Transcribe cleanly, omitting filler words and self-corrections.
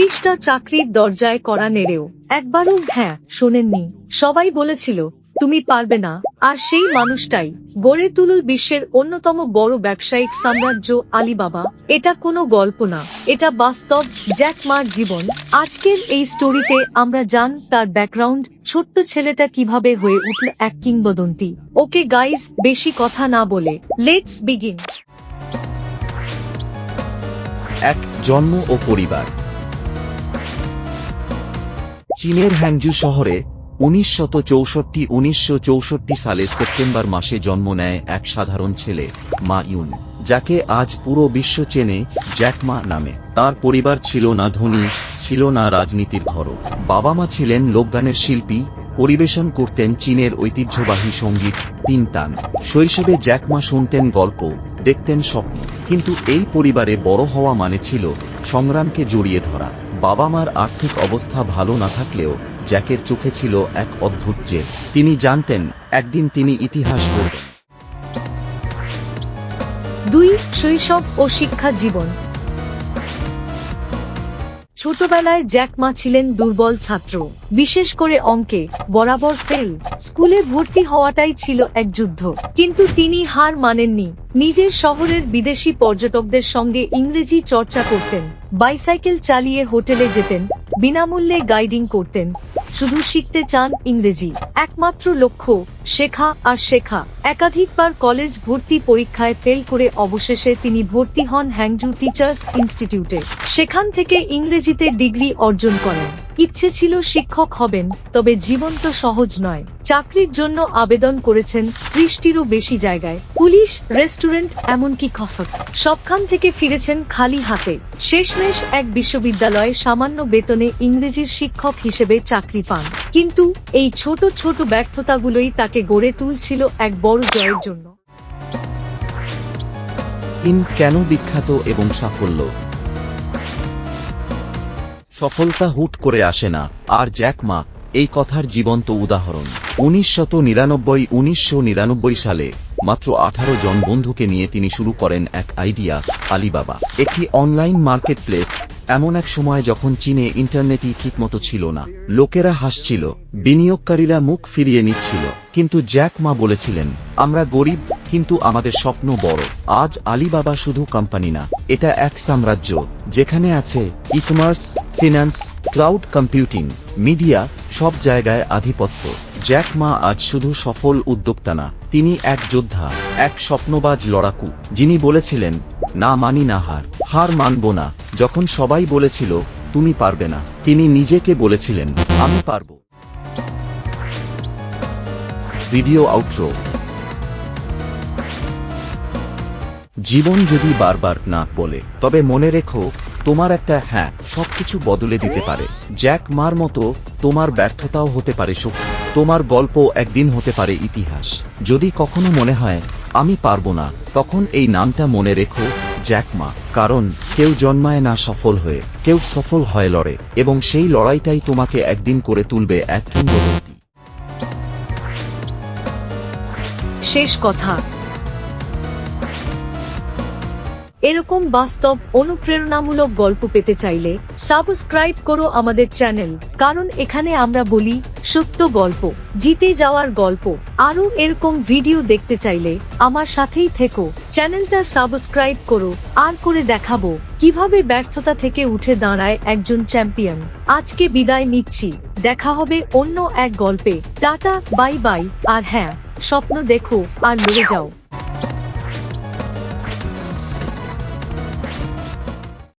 30টা চাকরির দরজায় কড়া নেড়েও একবারও হ্যাঁ শোনেননি। সবাই বলেছিল তুমি পারবে না, আর সেই মানুষটাই গড়ে তুলল বিশ্বের অন্যতম বড় ব্যবসায়িক সাম্রাজ্য আলিবাবা। এটা কোনো গল্প না, এটা বাস্তব জ্যাক মার জীবন। আজকের এই স্টোরিতে আমরা জান তার ব্যাকগ্রাউন্ড, ছোট্ট ছেলেটা কিভাবে হয়ে উঠল এক কিংবদন্তি। ওকে গাইজ, বেশি কথা না বলে লেটস বিগিন। এক, জন্ম ও পরিবার। চীনের হ্যাংজু শহরে 1964 সালের সেপ্টেম্বর মাসে জন্ম নেয় এক সাধারণ ছেলে, মা ইউন, যাকে আজ পুরো বিশ্ব চেনে জ্যাক মা নামে। তার পরিবার ছিল না ধনী, ছিল না রাজনীতির ঘরও। বাবা মা ছিলেন লোকগানের শিল্পী, পরিবেশন করতেন চীনের ঐতিহ্যবাহী সঙ্গীত তিনতান। শৈশবে জ্যাক মা শুনতেন গল্প, দেখতেন স্বপ্ন। কিন্তু এই পরিবারে বড় হওয়া মানে ছিল সংগ্রামকে জড়িয়ে ধরা। বাবা মার আর্থিক অবস্থা ভালো না থাকলেও জ্যাকের চোখে ছিল এক অদ্ভুত জেদ। তিনি জানতেন একদিন তিনি ইতিহাস গড়বেন। 2. শৈশব ও শিক্ষা জীবন। ছোটবেলায় জ্যাক মা ছিলেন দুর্বল ছাত্র, বিশেষ করে অঙ্কে বরাবর ফেল। স্কুলে ভর্তি হওয়াটাই ছিল এক যুদ্ধ, কিন্তু তিনি হার মানেননি। নিজের শহরের বিদেশি পর্যটকদের সঙ্গে ইংরেজি চর্চা করতেন, বাইসাইকেল চালিয়ে হোটেলে যেতেন, বিনামূল্যে গাইডিং করতেন। শুধু শিখতে চান ইংরেজি, একমাত্র লক্ষ্য শেখা আর শেখা। একাধিকবার কলেজ ভর্তি পরীক্ষায় ফেল করে অবশেষে তিনি ভর্তি হন হ্যাংজু টিচার্স ইনস্টিটিউটে। সেখান থেকে ইংরেজিতে ডিগ্রি অর্জন করেন। ইচ্ছে ছিল শিক্ষক হবেন, তবে জীবন তো সহজ নয়। চাকরির জন্য আবেদন করেছেন 30টিরও বেশি জায়গায়, পুলিশ, রেস্টুরেন্ট, এমনকি কফক। সবখান থেকে ফিরেছেন খালি হাতে। শেষমেশ এক বিশ্ববিদ্যালয়ে সামান্য বেতনে ইংরেজির শিক্ষক হিসেবে চাকরি পান। কিন্তু এই ছোট ছোট ব্যর্থতাগুলোই তাকে গড়ে তুলছিল এক বড় জয়ের জন্য। কেন বিখ্যাত এবং সাফল্য? সফলতা হুট করে আসে না, আর জ্যাক মা এই কথার জীবন্ত উদাহরণ। 1999 সালে মাত্র 18 জন বন্ধুকে নিয়ে তিনি শুরু করেন এক আইডিয়া, আলিবাবা, একটি অনলাইন মার্কেট প্লেস। এমন এক সময় যখন চীনে ইন্টারনেটই ঠিকমতো ছিল না, লোকেরা হাসছিল, বিনিয়োগকারীরা মুখ ফিরিয়ে নিচ্ছিল। কিন্তু জ্যাক মা বলেছিলেন, আমরা গরিব, কিন্তু আমাদের স্বপ্ন বড়। আজ আলিবাবা শুধু কোম্পানি না, এটা এক সাম্রাজ্য, যেখানে আছে e-commerce, finance, cloud computing, media, সব জায়গায় আধিপত্য। জ্যাক মা আজ শুধু সফল উদ্যোক্তা না, তিনি এক যোদ্ধা, এক স্বপ্নবাজ লড়াকু, যিনি বলেছিলেন না মানি না হার, হার মানব না। যখন সবাই বলেছিল তুমি পারবে না, তিনি নিজেকে বলেছিলেন আমি পারব। Video outro. জীবন যদি বারবার না বলে, তবে মনে রেখো তোমার একটা হ্যাঁ সবকিছু বদলে দিতে পারে। জ্যাক মার মতো তোমার ব্যর্থতাও হতে পারে শক্তি, তোমার গল্প একদিন হতে পারে ইতিহাস। যদি কখনো মনে হয় আমি পারবো না, তখন এই নামটা মনে রেখো, জ্যাক মা। কারণ কেউ জন্মায় না সফল হয়ে, কেউ সফল হয় লড়ে, এবং সেই লড়াইটাই তোমাকে একদিন করে তুলবে এক কিংবদন্তি। শেষ কথা, এরকম বাস্তব অনুপ্রেরণামূলক গল্প পেতে চাইলে সাবস্ক্রাইব করো আমাদের চ্যানেল, কারণ এখানে আমরা বলি সত্য গল্প, জিতে যাওয়ার গল্প। আরো এরকম ভিডিও দেখতে চাইলে আমার সাথেই থেকো, চ্যানেলটা সাবস্ক্রাইব করো, আর করে দেখাবো কিভাবে ব্যর্থতা থেকে উঠে দাঁড়ায় একজন চ্যাম্পিয়ন। আজকে বিদায় নিচ্ছি, দেখা হবে অন্য এক গল্পে। টাটা, বাই বাই, আর হ্যাঁ, স্বপ্ন দেখো আর লড়ে যাও।